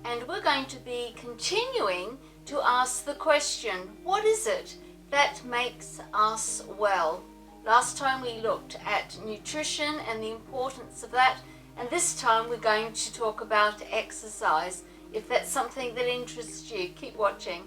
and we're going to be continuing to ask the question, what is it that makes us well? Last time we looked at nutrition and the importance of that, and this time we're going to talk about exercise. If that's something that interests you, keep watching.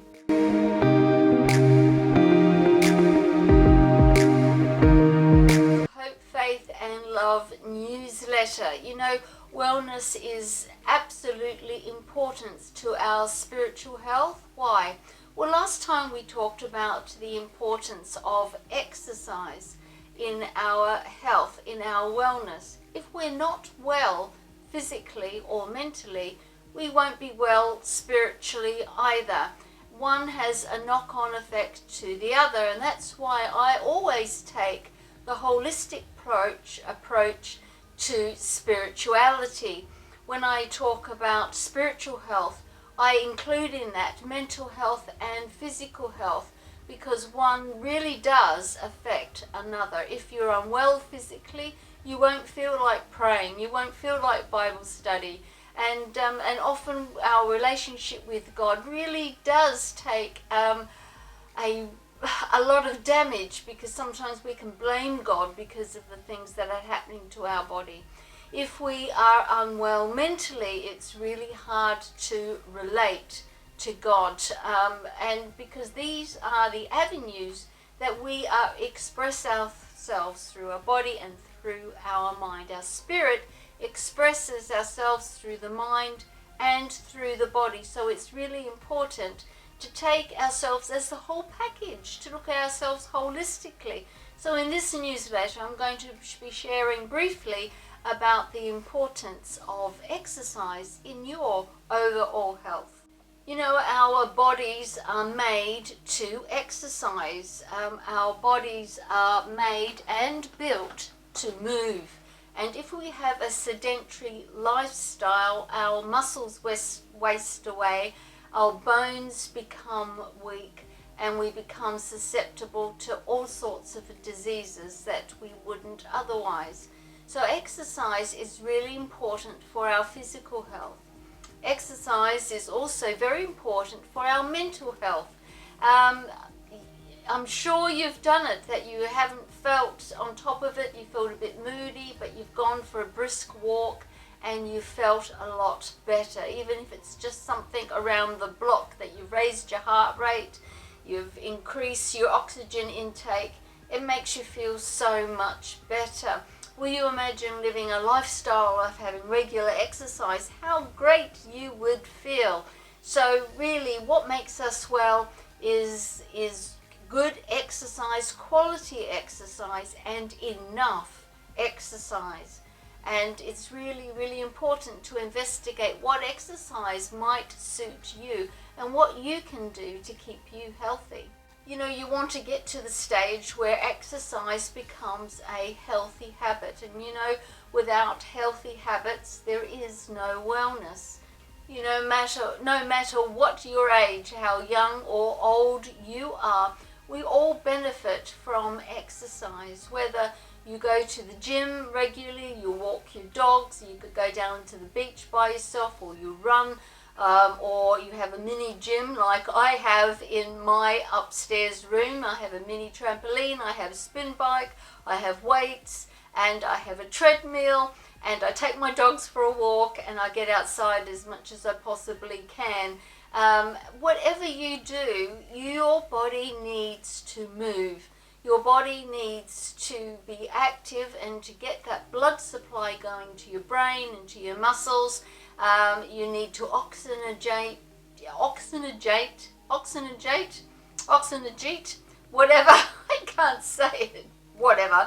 Hope, Faith and Love newsletter. You know, wellness is absolutely important to our spiritual health. Why? Well, last time we talked about the importance of exercise in our health, in our wellness. If we're not well physically or mentally, we won't be well spiritually either. One has a knock-on effect to the other, and that's why I always take the holistic approach to spirituality. When I talk about spiritual health, I include in that mental health and physical health, because one really does affect another. If you're unwell physically, you won't feel like praying, you won't feel like Bible study, and often our relationship with God really does take a lot of damage, because sometimes we can blame God because of the things that are happening to our body. If we are unwell mentally, it's really hard to relate to God, and because these are the avenues that we express ourselves through our body and through our mind. Our spirit expresses ourselves through the mind and through the body, so it's really important to take ourselves as the whole package, to look at ourselves holistically. So in this newsletter, I'm going to be sharing briefly about the importance of exercise in your overall health. You know, our bodies are made to exercise. Our bodies are made and built to move. And if we have a sedentary lifestyle, our muscles waste away, our bones become weak, and we become susceptible to all sorts of diseases that we wouldn't otherwise. So exercise is really important for our physical health. Exercise is also very important for our mental health. I'm sure you've done it, that you haven't felt on top of it, you felt a bit moody, but you've gone for a brisk walk and you felt a lot better. Even if it's just something around the block, that you've raised your heart rate, you've increased your oxygen intake, it makes you feel so much better. Will you imagine living a lifestyle of having regular exercise? How great you would feel. So really, what makes us well is good exercise, quality exercise, and enough exercise. And it's really, really important to investigate what exercise might suit you and what you can do to keep you healthy. You know, you want to get to the stage where exercise becomes a healthy habit. And you know, without healthy habits, there is no wellness. You know, no matter what your age, how young or old you are, we all benefit from exercise. Whether you go to the gym regularly, you walk your dogs, you could go down to the beach by yourself, or you run, or you have a mini gym like I have in my upstairs room. I have a mini trampoline, I have a spin bike, I have weights, and I have a treadmill, and I take my dogs for a walk, and I get outside as much as I possibly can. Whatever you do, your body needs to move. Your body needs to be active and to get that blood supply going to your brain and to your muscles. You need to oxygenate, whatever, I can't say it, whatever.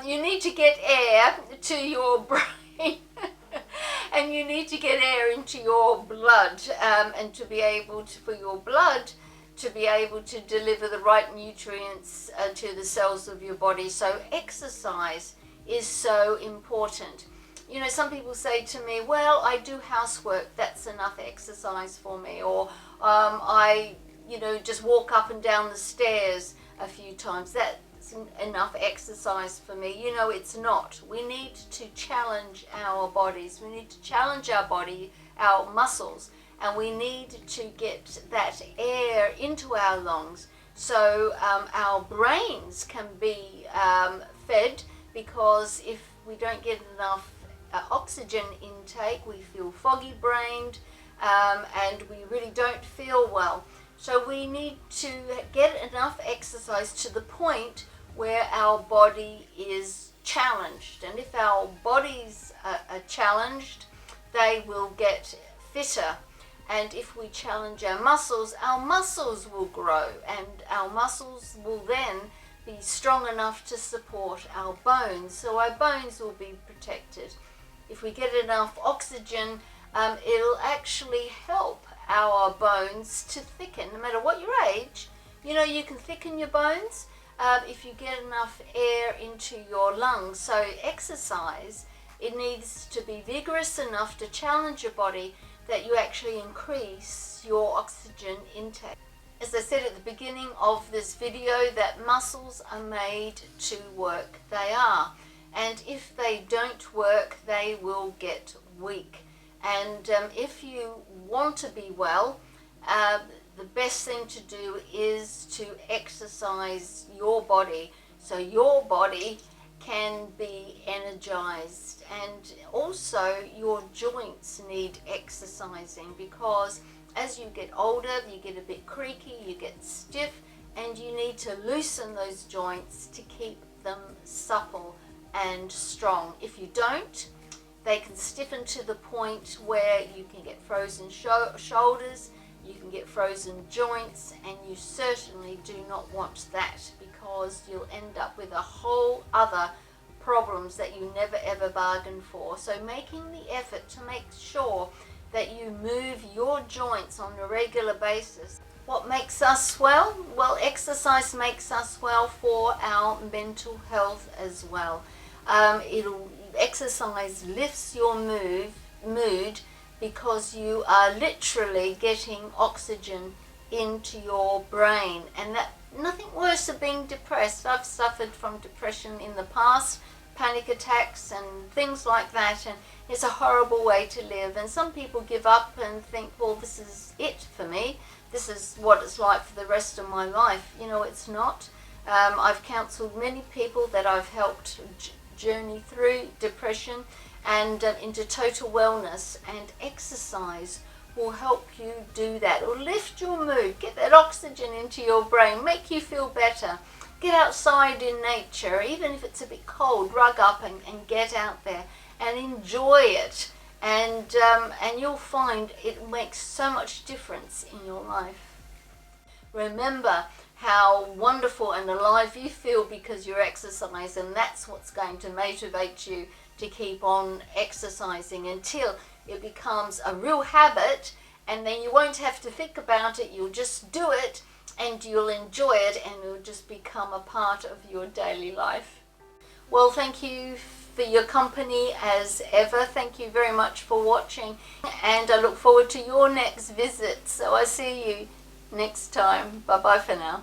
You need to get air to your brain and you need to get air into your blood, and to be able to, for your blood to be able to deliver the right nutrients to the cells of your body. So exercise is so important. You know, some people say to me, well, I do housework, that's enough exercise for me. Or I, just walk up and down the stairs a few times, that's enough exercise for me. You know, it's not. We need to challenge our bodies. We need to challenge our body, our muscles, and we need to get that air into our lungs so our brains can be fed, because if we don't get enough oxygen intake, we feel foggy brained and we really don't feel well. So we need to get enough exercise to the point where our body is challenged. And if our bodies are challenged, they will get fitter. And if we challenge our muscles will grow, and our muscles will then be strong enough to support our bones. So our bones will be protected. If we get enough oxygen, it'll actually help our bones to thicken. No matter what your age, you can thicken your bones if you get enough air into your lungs. So exercise, it needs to be vigorous enough to challenge your body that you actually increase your oxygen intake. As I said at the beginning of this video, that muscles are made to work. They are. And if they don't work, they will get weak. And if you want to be well, the best thing to do is to exercise your body so your body can be energized. And also your joints need exercising, because as you get older, you get a bit creaky, you get stiff, and you need to loosen those joints to keep them supple and strong. If you don't, they can stiffen to the point where you can get frozen shoulders, you can get frozen joints, and you certainly do not want that, because you'll end up with a whole other problems that you never ever bargained for. So making the effort to make sure that you move your joints on a regular basis. What makes us well? Well, exercise makes us well for our mental health as well. Exercise lifts your mood because you are literally getting oxygen into your brain, and that nothing worse than being depressed. I've suffered from depression in the past, panic attacks and things like that, and it's a horrible way to live. And some people give up and think, well, this is it for me, this is what it's like for the rest of my life. It's not. I've counselled many people that I've helped journey through depression and into total wellness, and exercise will help you do that. It'll lift your mood, get that oxygen into your brain, make you feel better. Get outside in nature, even if it's a bit cold, rug up and get out there and enjoy it. And you'll find it makes so much difference in your life. Remember how wonderful and alive you feel because you're exercising, and that's what's going to motivate you to keep on exercising until it becomes a real habit, and then you won't have to think about it, you'll just do it and you'll enjoy it, and it'll just become a part of your daily life. Well, thank you for your company as ever. Thank you very much for watching, and I look forward to your next visit. So I see you next time. Bye bye for now.